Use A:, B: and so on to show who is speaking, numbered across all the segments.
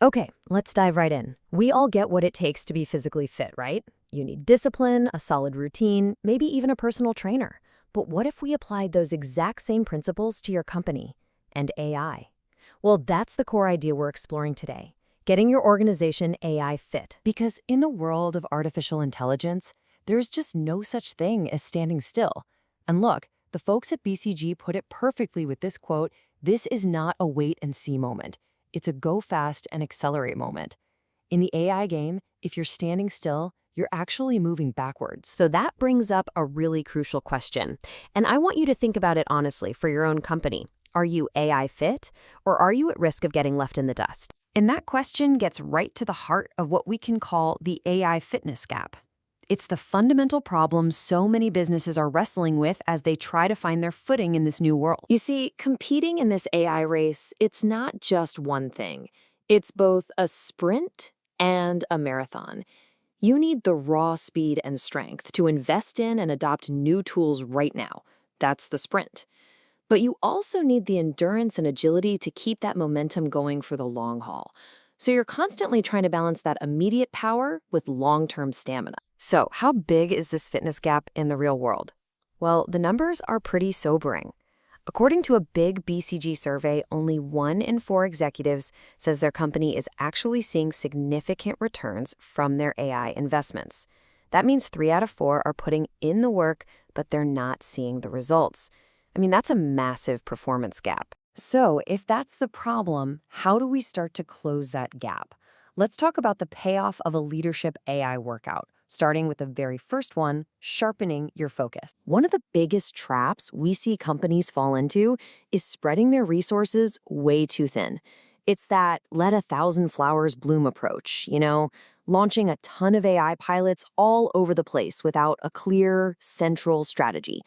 A: Okay, let's dive right in. We all get what it takes to be physically fit, right? You need discipline, a solid routine, maybe even a personal trainer. But what if we applied those exact same principles to your company and AI? Well, that's the core idea we're exploring today. Getting your organization AI fit. Because in the world of artificial intelligence, there's just no such thing as standing still. And look, the folks at BCG put it perfectly with this quote: "This is not a wait and see moment. It's a go fast and accelerate moment." In the AI game, if you're standing still, you're actually moving backwards. So that brings up a really crucial question. And I want you to think about it honestly for your own company. Are you AI fit, or are you at risk of getting left in the dust? And that question gets right to the heart of what we can call the AI fitness gap. It's the fundamental problem so many businesses are wrestling with as they try to find their footing in this new world. You see, competing in this AI race, it's not just one thing. It's both a sprint and a marathon. You need the raw speed and strength to invest in and adopt new tools right now. That's the sprint. But you also need the endurance and agility to keep that momentum going for the long haul. So you're constantly trying to balance that immediate power with long-term stamina. So how big is this fitness gap in the real world? Well, the numbers are pretty sobering. According to a big BCG survey, only 1 in 4 executives says their company is actually seeing significant returns from their AI investments. That means 3 out of 4 are putting in the work, but they're not seeing the results. I mean, that's a massive performance gap. So if that's the problem, how do we start to close that gap? Let's talk about the payoff of a leadership AI workout, starting with the very first one: sharpening your focus. One of the biggest traps we see companies fall into is spreading their resources way too thin. It's that let 1,000 flowers bloom approach, launching a ton of AI pilots all over the place without a clear, central strategy.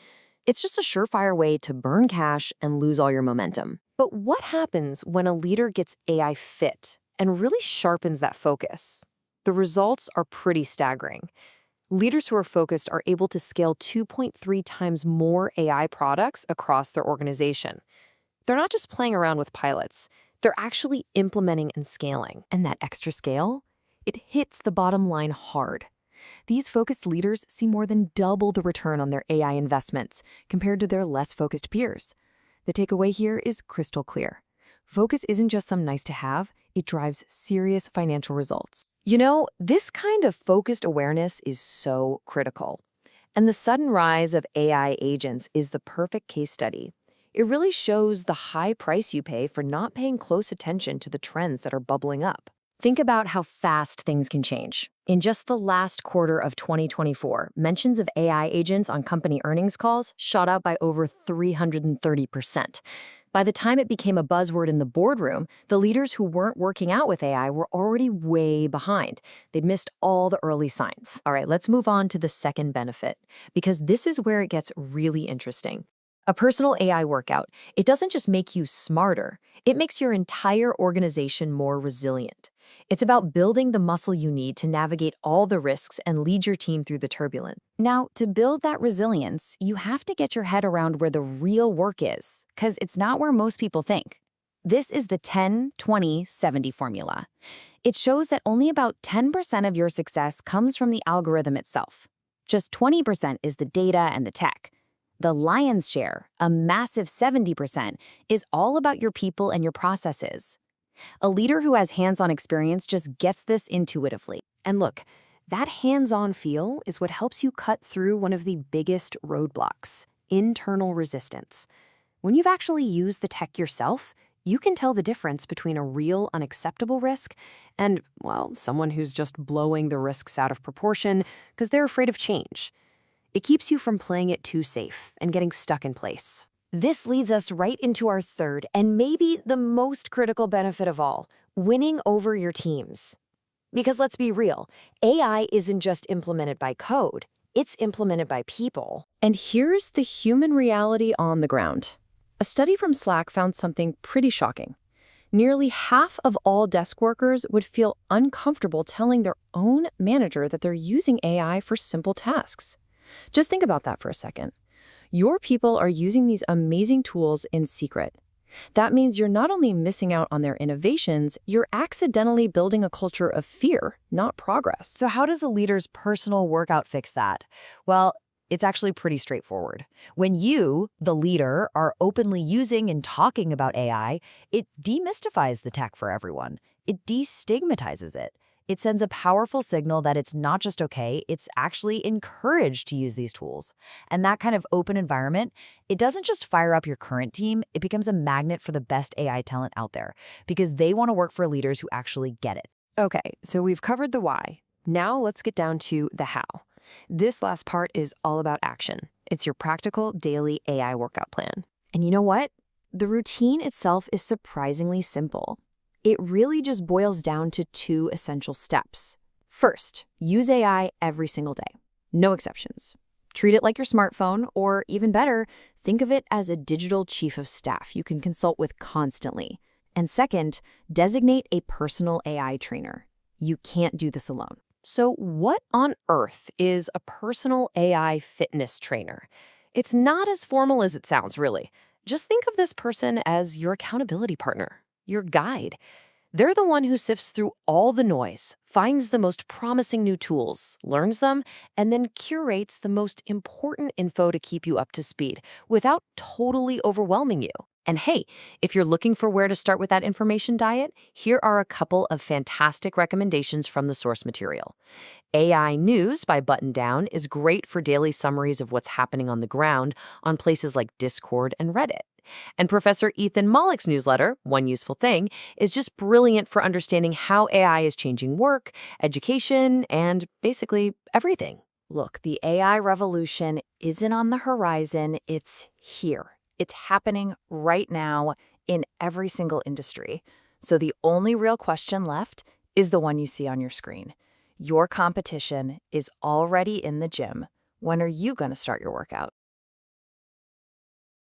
A: It's just a surefire way to burn cash and lose all your momentum. But what happens when a leader gets AI fit and really sharpens that focus? The results are pretty staggering. Leaders who are focused are able to scale 2.3 times more AI products across their organization. They're not just playing around with pilots, they're actually implementing and scaling. And that extra scale, it hits the bottom line hard. These focused leaders see more than double the return on their AI investments compared to their less focused peers. The takeaway here is crystal clear. Focus isn't just some nice to have, it drives serious financial results. This kind of focused awareness is so critical. And the sudden rise of AI agents is the perfect case study. It really shows the high price you pay for not paying close attention to the trends that are bubbling up. Think about how fast things can change. In just the last quarter of 2024, mentions of AI agents on company earnings calls shot up by over 330%. By the time it became a buzzword in the boardroom, the leaders who weren't working out with AI were already way behind. They'd missed all the early signs. All right, let's move on to the second benefit, because this is where it gets really interesting. A personal AI workout, it doesn't just make you smarter, it makes your entire organization more resilient. It's about building the muscle you need to navigate all the risks and lead your team through the turbulence. Now, to build that resilience, you have to get your head around where the real work is, because it's not where most people think. This is the 10-20-70 formula. It shows that only about 10% of your success comes from the algorithm itself. Just 20% is the data and the tech. The lion's share, a massive 70%, is all about your people and your processes. A leader who has hands-on experience just gets this intuitively. And look, that hands-on feel is what helps you cut through one of the biggest roadblocks: internal resistance. When you've actually used the tech yourself, you can tell the difference between a real unacceptable risk and, well, someone who's just blowing the risks out of proportion because they're afraid of change. It keeps you from playing it too safe and getting stuck in place. This leads us right into our third and maybe the most critical benefit of all: winning over your teams. Because let's be real, AI isn't just implemented by code, it's implemented by people. And here's the human reality on the ground. A study from Slack found something pretty shocking. Nearly half of all desk workers would feel uncomfortable telling their own manager that they're using AI for simple tasks. Just think about that for a second. Your people are using these amazing tools in secret.
B: That means you're not only missing out on their innovations, you're accidentally building a culture of fear, not progress.
A: So how does a leader's personal workout fix that? Well, it's actually pretty straightforward. When you, the leader, are openly using and talking about AI, it demystifies the tech for everyone. It destigmatizes it. It sends a powerful signal that it's not just okay, it's actually encouraged to use these tools. And that kind of open environment, it doesn't just fire up your current team, it becomes a magnet for the best AI talent out there because they want to work for leaders who actually get it.
B: Okay, so we've covered the why. Now let's get down to the how. This last part is all about action. It's your practical daily AI workout plan. And you know what? The routine itself is surprisingly simple. It really just boils down to 2 essential steps. First, use AI every single day. No exceptions. Treat it like your smartphone, or even better, think of it as a digital chief of staff you can consult with constantly. And second, designate a personal AI trainer. You can't do this alone. So what on earth is a personal AI fitness trainer? It's not as formal as it sounds, really. Just think of this person as your accountability partner, your guide. They're the one who sifts through all the noise, finds the most promising new tools, learns them, and then curates the most important info to keep you up to speed without totally overwhelming you. And hey, if you're looking for where to start with that information diet, here are a couple of fantastic recommendations from the source material. AI News by Button Down is great for daily summaries of what's happening on the ground on places like Discord and Reddit. And Professor Ethan Mollick's newsletter, One Useful Thing, is just brilliant for understanding how AI is changing work, education, and basically everything. Look, the AI revolution isn't on the horizon, it's here. It's happening right now in every single industry. So the only real question left is the one you see on your screen. Your competition is already in the gym. When are you going to start your workout?